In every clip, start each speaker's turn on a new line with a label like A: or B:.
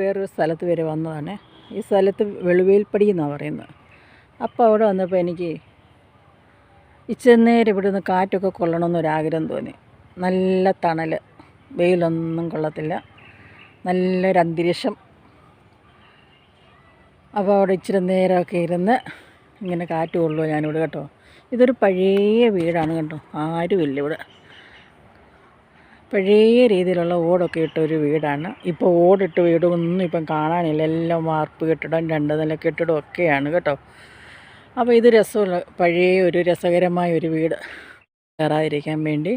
A: വേറൊരു സ്ഥലത്ത് വരെ വന്നതാണ്. ഈ സ്ഥലത്ത് വെളുവേൽപ്പടി എന്നാണ് പറയുന്നത്. അപ്പോൾ അവിടെ വന്നപ്പോൾ എനിക്ക് ഇച്ചിരി നേരം ഇവിടെ നിന്ന് കാറ്റൊക്കെ കൊള്ളണമെന്നൊരാഗ്രഹം തോന്നി. നല്ല തണൽ, വെയിലൊന്നും കൊള്ളത്തില്ല, നല്ലൊരു അന്തരീക്ഷം. അപ്പോൾ അവിടെ ഇച്ചിരി നേരമൊക്കെ ഇരുന്ന് ഇങ്ങനെ കാറ്റ് കൊള്ളുമോ ഞാനിവിടെ കേട്ടോ. ഇതൊരു പഴയ വീടാണ് കേട്ടോ, ആരുമില്ല ഇവിടെ. പഴയ രീതിയിലുള്ള ഓടൊക്കെ ഇട്ട ഒരു വീടാണ്. ഇപ്പോൾ ഓടിട്ട് വീടൊന്നും ഇപ്പം കാണാനില്ല, എല്ലാം വാർപ്പ് കെട്ടിടം, 2 നില കെട്ടിടം ഒക്കെയാണ് കേട്ടോ. അപ്പോൾ ഇത് രസമുള്ള പഴയ ഒരു രസകരമായ ഒരു വീട്. കയറാതിരിക്കാൻ വേണ്ടി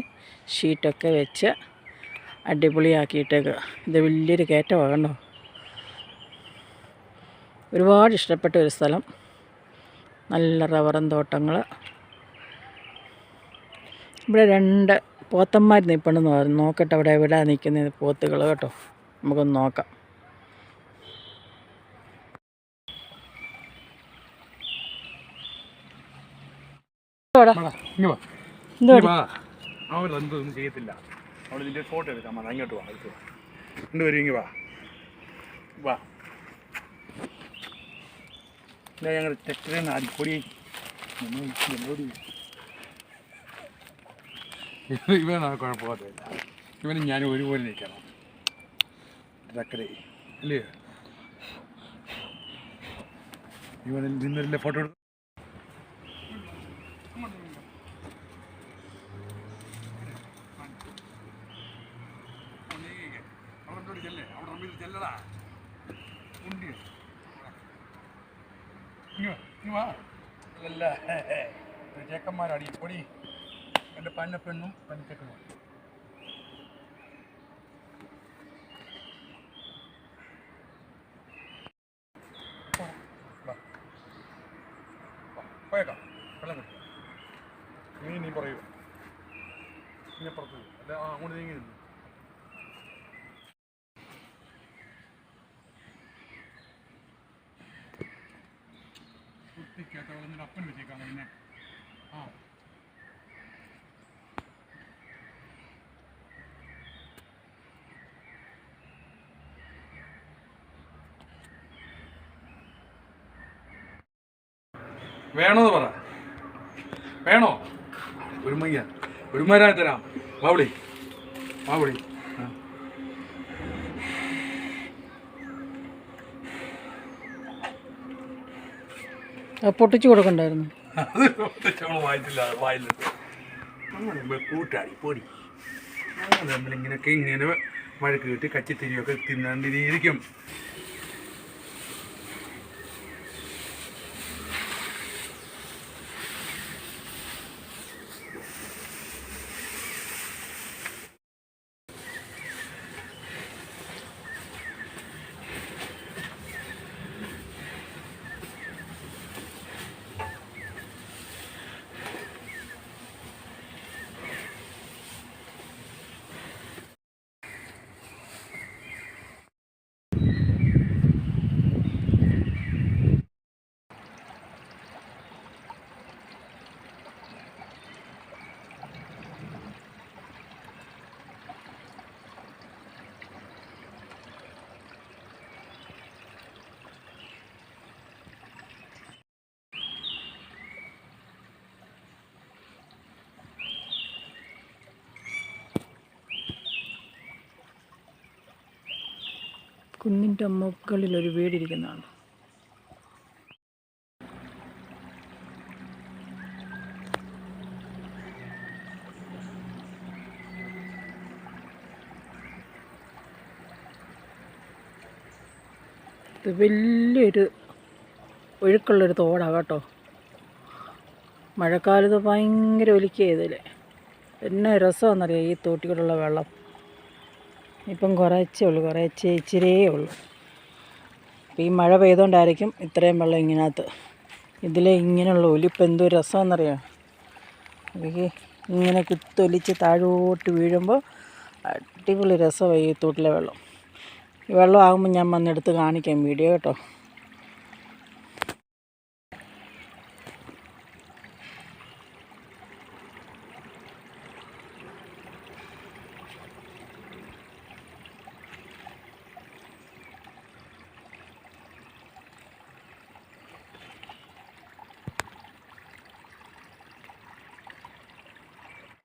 A: ഷീറ്റൊക്കെ വെച്ച് അടിപൊളിയാക്കിയിട്ടേക്കുക. ഇത് വലിയൊരു കയറ്റമാണ് കണ്ടോ. ഒരുപാട് ഇഷ്ടപ്പെട്ട ഒരു സ്ഥലം. നല്ല റബ്ബറും തോട്ടങ്ങൾ. ഇവിടെ 2 പോത്തന്മാർ നിൽപ്പുണ്ടെന്ന് പറഞ്ഞു. നോക്കട്ടെ അവിടെ എവിടെ നിൽക്കുന്നത് പോത്തുകൾ കേട്ടോ. നമുക്കൊന്ന് നോക്കാം.
B: അവരൊന്നും ചെയ്യത്തില്ല. അവിടെ ഇതിൻ്റെ ഫോട്ടോ എടുക്കാം. അങ്ങോട്ട് വാ, രണ്ടുപേരും വാ വാ. ഞങ്ങൾ തെക്കൻ അരിപ്പൊടി ഇവനാണ് കുഴപ്പമില്ല. ഇവന് ഞാൻ ഒരുപോലെ നിൽക്കണം. ചക്കരേ അല്ലേ? ഇവനിൽ നിന്നൊരു ഫോട്ടോ എടുത്തു. ചേക്കന്മാരാണ് ഈ പൊടി. എൻ്റെ പന്നപ്പെണ്ണും പനിച്ചെക്കണും. പോയേക്കാം, വെള്ളം കിട്ടും. നീ പറയൂ, ഇങ്ങനെ പുറത്ത് അല്ല അങ്ങോട്ട് നീങ്ങി നിന്നു. കുട്ടിക്കകത്ത് അപ്പൻ വെച്ചേക്കാം പിന്നെ. ആ വേണോന്ന് പറ. വേണോ? ഒരുമരായി തരാം. വാവിളി വാവിളി.
A: പൊട്ടിച്ചു കൊടുക്കണ്ടായിരുന്നു.
B: കൂട്ടാടി പൊടി. നമ്മളിങ്ങനെയൊക്കെ ഇങ്ങനെ മഴക്ക് കിട്ടി കച്ചിത്തിരിയൊക്കെ തിന്നാണ്ടിരിക്കും.
A: കുന്നിൻ്റെ മുകളിലൊരു വീടിരിക്കുന്നതാണ്. ഇത് വലിയൊരു ഒഴുക്കുള്ളൊരു തോടാണ് കേട്ടോ. മഴക്കാലത്ത് ഭയങ്കര ഒലിക്കുക ഇതിൽ. എന്നാ രസമാണെന്നറിയാം ഈ തോട്ടിലുള്ള വെള്ളം. ഇപ്പം കുറച്ചേ ഉള്ളൂ, ഇച്ചിരിയേ ഉള്ളൂ. അപ്പം ഈ മഴ പെയ്തുകൊണ്ടായിരിക്കും ഇത്രയും വെള്ളം ഇങ്ങനകത്ത്. ഇതിലെ ഇങ്ങനെയുള്ള ഒലിപ്പ് എന്തോ രസമെന്നറിയാം. എനിക്ക് ഇങ്ങനെ കുത്തൊലിച്ച് താഴോട്ട് വീഴുമ്പോൾ അടിപൊളി രസമായി ഈ തോട്ടിലെ വെള്ളം. ഈ വെള്ളം ആകുമ്പോൾ ഞാൻ വന്നെടുത്ത് കാണിക്കാം വീഡിയോ കേട്ടോ.